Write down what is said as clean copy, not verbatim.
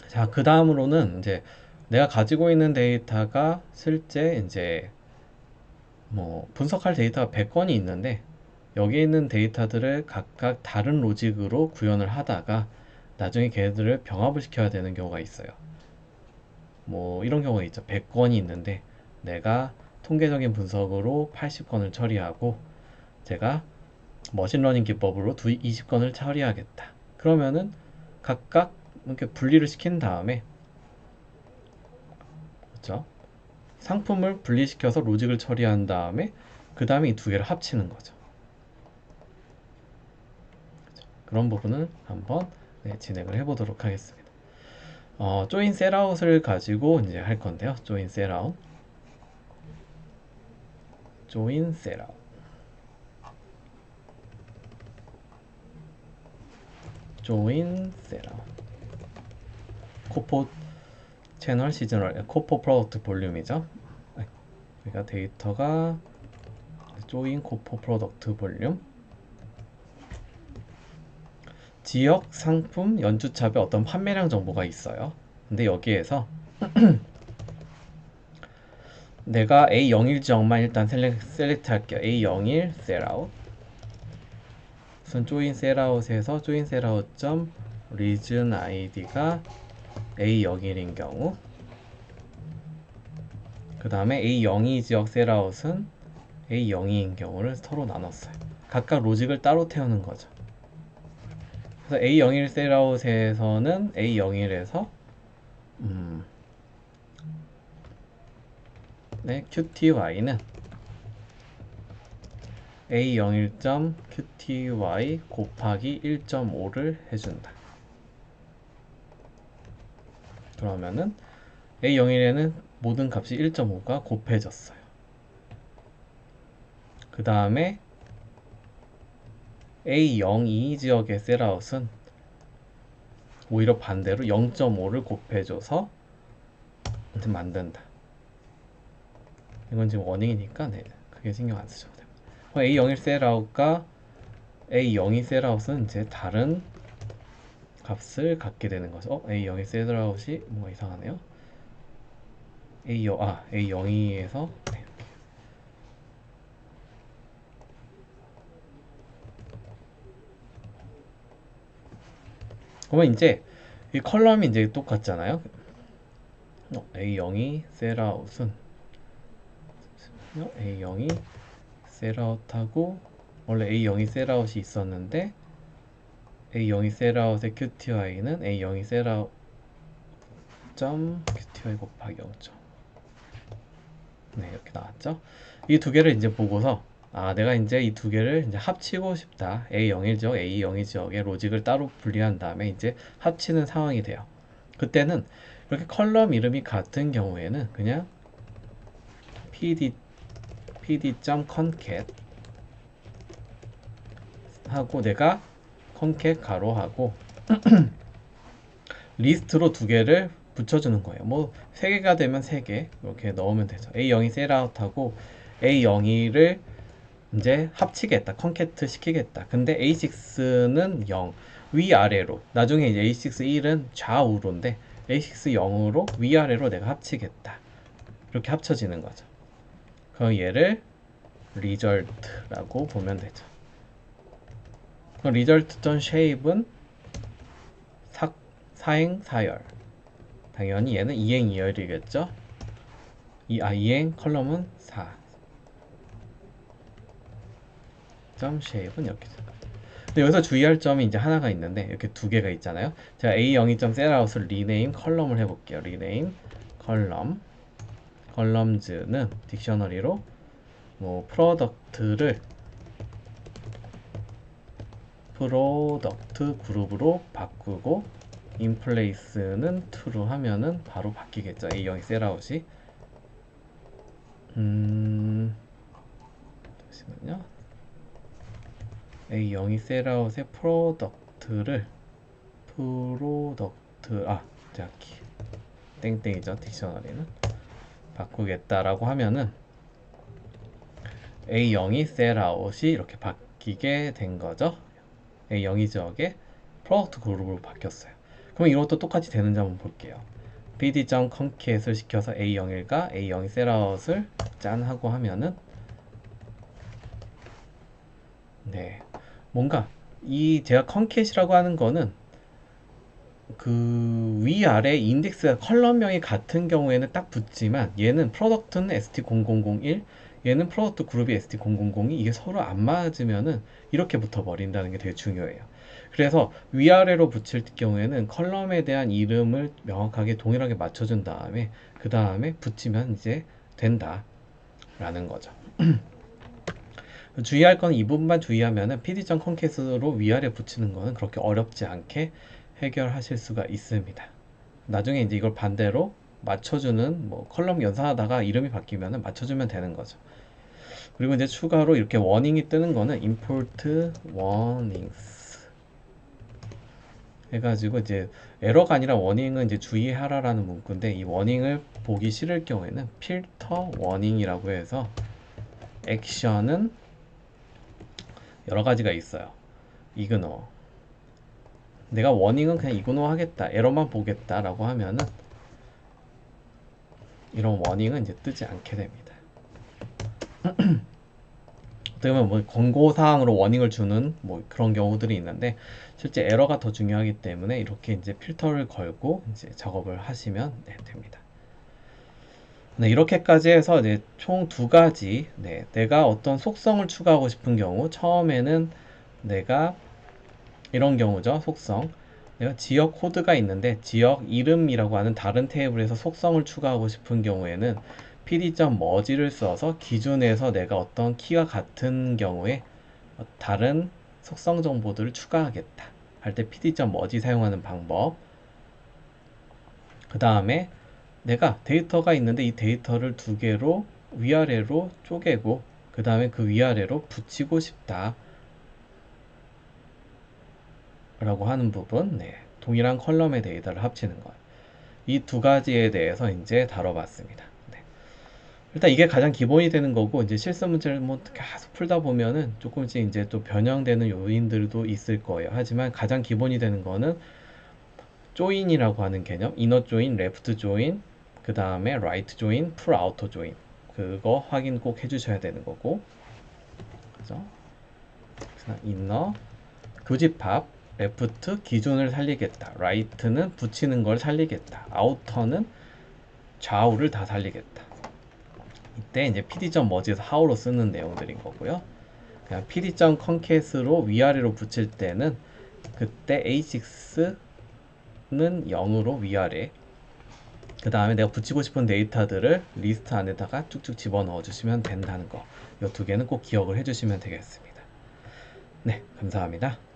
자, 그 다음으로는 이제 내가 가지고 있는 데이터가 실제 이제 뭐 분석할 데이터가 100건이 있는데 여기에 있는 데이터들을 각각 다른 로직으로 구현을 하다가 나중에 걔들을 병합을 시켜야 되는 경우가 있어요. 뭐 이런 경우가 있죠. 100건이 있는데 내가 통계적인 분석으로 80건을 처리하고 제가 머신러닝 기법으로 20건을 처리하겠다. 그러면은 각각 이렇게 분리를 시킨 다음에, 그렇죠? 상품을 분리시켜서 로직을 처리한 다음에 그 다음에 이 두 개를 합치는 거죠. 그런 부분을 한번 진행을 해보도록 하겠습니다. 조인 셋아웃을 가지고 이제 할 건데요. 조인 셋아웃, 조인 셋아웃, 조인 셋아웃. 코포 채널 시즈널 코포 프로덕트 볼륨이죠. 그러니까 데이터가 조인 코포 프로덕트 볼륨, 지역 상품 연주차별 어떤 판매량 정보가 있어요. 근데 여기에서 내가 A01 지역만 일단 셀렉트 할게요. A01 셀아웃. 우선 조인 셀아웃에서 조인 셀아웃 점 리즌 아이디가 A01인 경우, 그 다음에 A02 지역 셀아웃은 A02인 경우를 서로 나눴어요. 각각 로직을 따로 태우는 거죠. 그래서 A01 셀아웃에서는 A01에서 네, QTY는 A01.QTY 곱하기 1.5를 해준다. 그러면은 A01에는 모든 값이 1.5가 곱해졌어요. 그 다음에 A02 지역의 셀아웃은 오히려 반대로 0.5를 곱해줘서 만든다. 이건 지금 워닝이니까 네, 크게 신경 안 쓰셔도 됩니다. A01 셀아웃과 A02 셀아웃은 이제 다른 값을 갖게 되는 거죠. A02 셀아웃이 뭔가 이상하네요. A02에서 네. 그러면 이제 이 컬럼이 이제 똑같잖아요. A02 셀아웃은 A02 셀아웃하고 원래 A02 셀아웃이 있었는데 A02 셀아웃의 QTY는 A02 셀아웃 점 QTY 곱하기 0점. 네, 이렇게 나왔죠. 이 두 개를 이제 보고서 내가 이제 이 두 개를 이제 합치고 싶다. A01 지역, A02 지역의 로직을 따로 분리한 다음에 이제 합치는 상황이 돼요. 그때는 이렇게 컬럼 이름이 같은 경우에는 그냥 pd.concat 하고 내가 concat 가로하고 리스트로 두 개를 붙여주는 거예요. 뭐 세 개가 되면 세 개 이렇게 넣으면 되죠. A02 셋아웃하고 A02를 이제 합치겠다, 컨캐트 시키겠다. 근데 A6는 0 위아래로, 나중에 이제 A6 1은 좌우로인데 A6 0으로 위아래로 내가 합치겠다. 이렇게 합쳐지는 거죠. 그럼 얘를 result라고 보면 되죠. 그럼 result.shape은 사행 사열, 당연히 얘는 이행 이열이겠죠. 이행 컬럼은 4 점 shape은 이렇게 됩니다. 근데 여기서 주의할 점이 이제 하나가 있는데 이렇게 두 개가 있잖아요. 제가 A02.setOut을 리네임 컬럼을 해볼게요. 리네임 컬럼, 컬럼즈는 딕셔너리로 뭐 프로덕트 그룹으로 바꾸고 인플레이스는 true로 하면은 바로 바뀌겠죠. A02 셋아웃이 잠시만요. A02 셋아웃의 제가 땡땡이죠. 딕셔너리는 바꾸겠다라고 하면은 A02 셋아웃이 이렇게 바뀌게 된 거죠. A02 지역에 프로덕트 그룹으로 바뀌었어요. 그럼 이것도 똑같이 되는지 한번 볼게요. pd.concate을 시켜서 a01과 a02 셋아웃을 짠 하고 하면은 네, 뭔가 이 제가 concate이라고 하는 거는 그 위아래 인덱스가 컬럼명이 같은 경우에는 딱 붙지만 얘는 프로덕트는 ST0001 얘는 프로덕트 그룹이 ST0002 이게 서로 안 맞으면은 이렇게 붙어 버린다는 게 되게 중요해요. 그래서 위아래로 붙일 경우에는 컬럼에 대한 이름을 명확하게 동일하게 맞춰준 다음에 그 다음에 붙이면 이제 된다 라는 거죠. 주의할 건 이 부분만 주의하면은 pd.concate로 위아래 붙이는 거는 그렇게 어렵지 않게 해결하실 수가 있습니다. 나중에 이제 이걸 반대로 맞춰주는 뭐 컬럼 연산하다가 이름이 바뀌면은 맞춰주면 되는 거죠. 그리고 이제 추가로 이렇게 워닝이 뜨는 거는 import warnings 해가지고 이제 에러가 아니라 워닝은 이제 주의하라라는 문구인데 이 워닝을 보기 싫을 경우에는 필터 워닝이라고 해서 액션은 여러 가지가 있어요. 이그노 내가 워닝은 그냥 이그노 하겠다 에러만 보겠다 라고 하면은 이런 워닝은 이제 뜨지 않게 됩니다. 어떻게 보면 뭐 권고사항으로 워닝을 주는 뭐 그런 경우들이 있는데 실제 에러가 더 중요하기 때문에 이렇게 이제 필터를 걸고 이제 작업을 하시면 네, 됩니다. 네, 이렇게까지 해서 이제 총 두 가지 네, 내가 어떤 속성을 추가하고 싶은 경우 처음에는 내가 이런 경우죠. 속성 내가 지역 코드가 있는데 지역 이름이라고 하는 다른 테이블에서 속성을 추가하고 싶은 경우에는 pd.merge를 써서 기준에서 내가 어떤 키가 같은 경우에 다른 속성 정보들을 추가하겠다 할 때 pd.merge 사용하는 방법. 그 다음에 내가 데이터가 있는데 이 데이터를 두 개로 위아래로 쪼개고 그 다음에 그 위아래로 붙이고 싶다 라고 하는 부분, 네, 동일한 컬럼의 데이터를 합치는 것. 이 두 가지에 대해서 이제 다뤄봤습니다. 네. 일단 이게 가장 기본이 되는 거고, 이제 실습 문제를 뭐 계속 풀다 보면은 조금씩 이제 또 변형되는 요인들도 있을 거예요. 하지만 가장 기본이 되는 거는 조인이라고 하는 개념, 이너 조인, 레프트 조인, 그 다음에 라이트 조인, 풀 아우터 조인. 그거 확인 꼭 해주셔야 되는 거고, 그죠? 이너, 교집합, 레프트 기준을 살리겠다. 라이트는 붙이는 걸 살리겠다. 아우터는 좌우를 다 살리겠다. 이때 이제 pd.merge에서 how로 쓰는 내용들인 거고요. 그냥 pd.concate로 위아래로 붙일 때는 그때 a6는 0으로 위아래 그 다음에 내가 붙이고 싶은 데이터들을 리스트 안에다가 쭉쭉 집어넣어 주시면 된다는 거. 이 두 개는 꼭 기억을 해 주시면 되겠습니다. 네, 감사합니다.